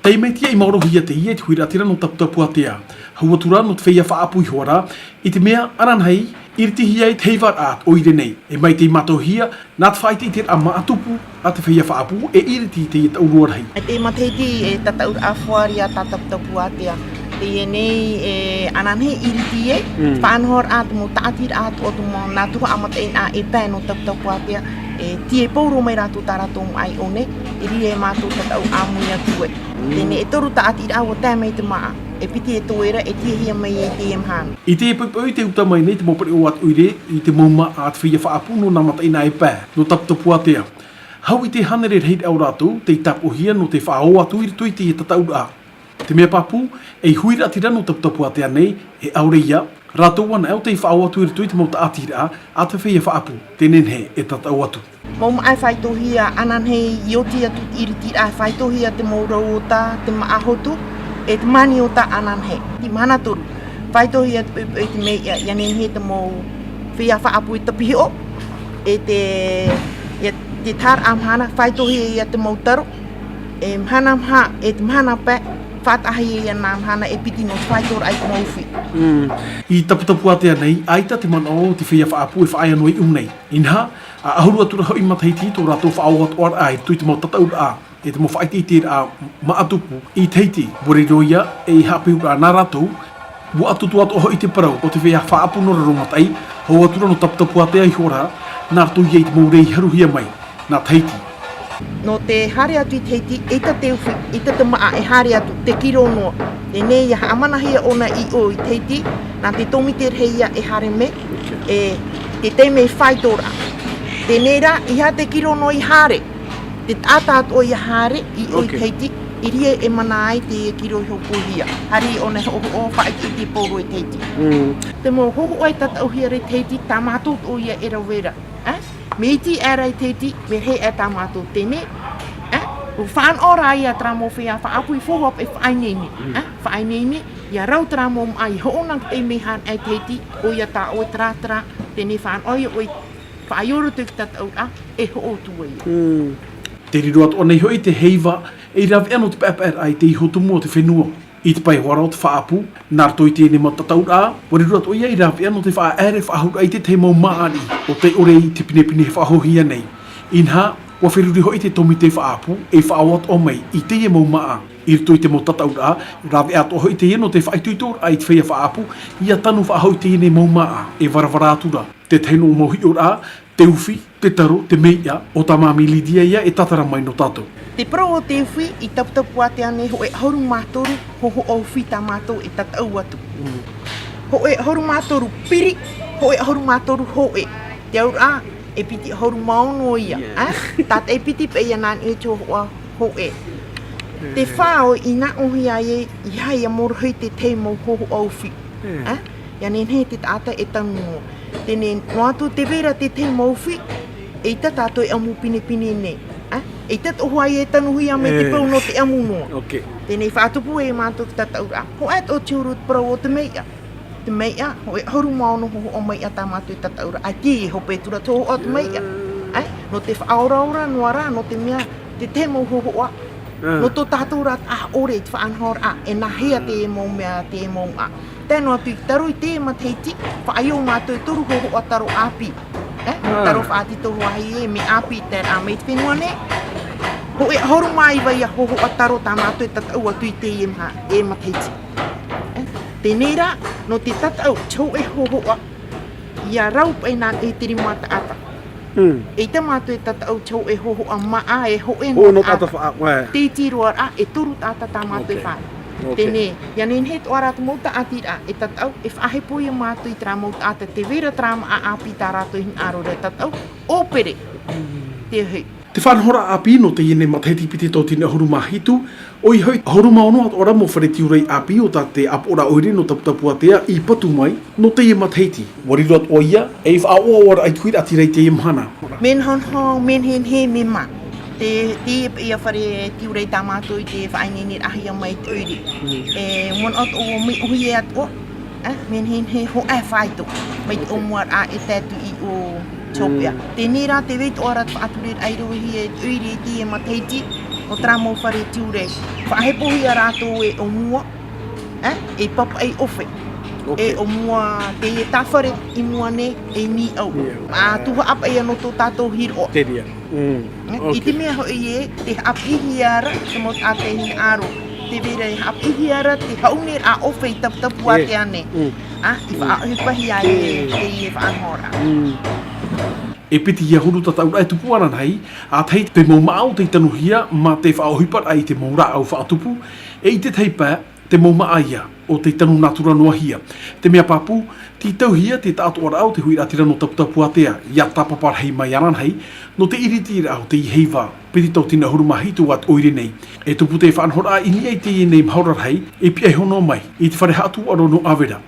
Tei mai tia I mauro hia te ia te huiratira no taputapu atea. Hauatura no te whaia whaapu I hora, I te mea aranhei, iriti hia I te heivar at o ire nei. E mai te mato hia, nā te whaiti I te ama atupu a te whaia whaapu e iriti te ia taurua rahi. Te mateiti e tataur awhari a tataputapu atea. Te nei e ananhe iriti e, whanhor at mo tātir at o tu mo nā tuha amatein a e pēn o taputapu atea. E tie pauro mai rātou tāratou ai o ne, e ri e mātou tatau āmui atu e. Tēne e toru tātir a o tēmei te maa. E piti e tōera e tie hia mai e te emhana. I te pui te uta mai nei te mopari o at uire I te mauma a te whaia whaapu no nā mataina e pē, no taputapu atea. Hau I te hanere reit au rātou, te tapu hia no te whaao atu I tui te tatau a. Te mea papu, e huira atira no taputapu atea nei, e aure ia, rātou wana au te whaao atu I tui te mauta atira a te whaia whaapu, tēnen he e tatau atu. Mauma ai whaitohia ananhe ioti atu iriti ai whaitohia te maura o ta, te maahotu, e te mani o ta ananhe. Ti mana toru, whaitohia te mea ianen he te mau whia whaapu I tapihi o, e te tar amhana, whaitohia ia te mau taro, e mhana mha, e te mhana pē, whatahi ia nā mhana e piti no whaitor ai te mauwhi. I taputapu atea nei, aita te mana o te whaia whaapu e whaia noi umnei. Inha, a ahuru atura hau I mataiti tō rātou whaau atu ar ai, tui te mau tataur a, e te mau whaiti te a maatupu I teiti, bore roia e hape ura nā rātou, bu atutu atu oho I te parau o te whaia whaapu no rarongatai, hau atura no taputapu atea I hora, nā rātou I te mau rei haruhia mai, nā teiti. No te hare atu I teiti, e ta te uwhi, e ta te maa e hare atu, te kiro noa. E ne ia amanahia ona I o I teiti, nā te tomiter heia e hare me, e te teime I whaitora. Te nera, iha te kiro no I hare, te tātāt o I hare I o I teiti, I ria e mana ai te kiro I hoku hia. Hari ona o whaiki te pōro I teiti. Te mo hoho ai tatau hia re teiti, tā mātot o ia e rawera. Me iti era I teiti, me he e tā mātot tēne. O whaan ora ia tra mo whea whaapu I whohop e whainene. Whainene, ia rau tra mo ai hoonang te mehan ai teiti, o ia tā o tra tēne whaan oi o whaaioro tuk tatau a, e ho o tua ia. Te riro atu anei hoi te heiva, e rawe ano te pēpēr ai te ihotu mua te whenua. I te pai wara o te whaapu, nār toi tēne ma tatau a, wari riro atu ia I rawe ano te whaare whaahur ai te mau maari, o te orei te pinepine whaahohia nei. Inha, wa whiruri hoi te tomi te whaapu, e whaawat o mai, I te e mau maa. I rito I te mau tatau a, rawe ato hoi te eno te whaituitor ai te whaia whaapu, ia tanu whaahoi te ene mau maa, e warawara atura. Te teino o mohi o a, te uwhi, te taro, te meia, o ta mamili dia ia e tatara mai no tātou. Te pro o te uwhi, I taputapu atea ne ho e horu mātoru, ho o uwhi tā mātou e tatau atu. Ho e horu mātoru piri, ho e horu mātoru ho e. Te aur a, e piti horu maono ia. Tāt e piti pe ia nān e tō ho e. Te whāo I nā ohi ai e, I hai a morohoi te te mau ho o uwhi. Ia nen he te tāta e tanu. Tēne noatu te vera te te mau uwhi, e ta tātou e amu pine nei. E ta tohu ai e tanu hui ame te pau no te amu noa. Tēnei whaatupu e mātou tatau a. Ho at o tiuru te parau o te meia. Te meia, ho e horu maono ho o meia tā mātou tatau a. Ai ki e hope tura toho o te meia. No te whaoraura noara, no te mea, te mau ho a. No tō tātou rat a ore te whaanhor a. E nā hea te e mau mea, te e mau a. Tēnō atu I taro I te mateiti, whaio mātou toru ho a taro api. Taro whaati tohu ahi e me api tēr a meit whenua ne. Ho e horu mai vai a hoho a taro tā mātou e tatau atu I te e mateiti. Tēnera, no te tatau, chau e hoho a, ia rau pai nā e tiri mata ata. E te mātou e tatau chau e hoho a maa e ho e no ata. Te tiroa a, e toru tāta tā mātou e whāi. Tēne, ia nen he to ara te mauta ati a, e tatau, e whahe po I mātou I tra mauta ata, te vera trama a api tā rātou hin aro re tatau, o pere, te hei. Te whanhora api no te iene mataheti piti tō tine horu mahitu, o I hoi horu maono at ora mo whareti urei api o tā te apora oire no taputapu atea I patu mai no te ie mataheti. Wariroat o ia, e whaoa ora ai tuir ati rei te ie mhana. Men honho, men hen he me ma. Te ia whare ti urei tā mātou I te whainene ahi a mai te oire. E mon ot o mi hui e at o, men hen he ho e whaito. Mai te o muar a e tētu I o Topia. Te nera te weit ora te whaaturir airohi e oire ti e mateiti, o tra mo whare tiure. Whahepohi a rātou e o mua, e papa e ofe. E o mua te e tawhare i mua ne e ni au. A tuha apa e ano tō tātou hiro. Te ria. I te mea hoi e, te hapihi ara, te mot a te hin aro. Te vera e hapihi ara, te haunir a ofe i tapu a te ane. I whaahipahi a te i e whaanhora. E piti ia huru tatau ai tupu aran hai, a tei te mau maau te tanuhia ma te whaohipat ai te mau rao whaatupu, e i te teipa te mau maaia o te tanu natura noa hia. Te mea papu, ti tauhia te tātu ora au te hui ratira no tapu atea, ia tapapar hei mai aran hei, no te iritira au te i heiva, piti tau tina huru mahitu at oire nei. E tupu te whaanhora ini ai te i nei maurar hei, e pia hono mai, i te whare hatu aro no awera.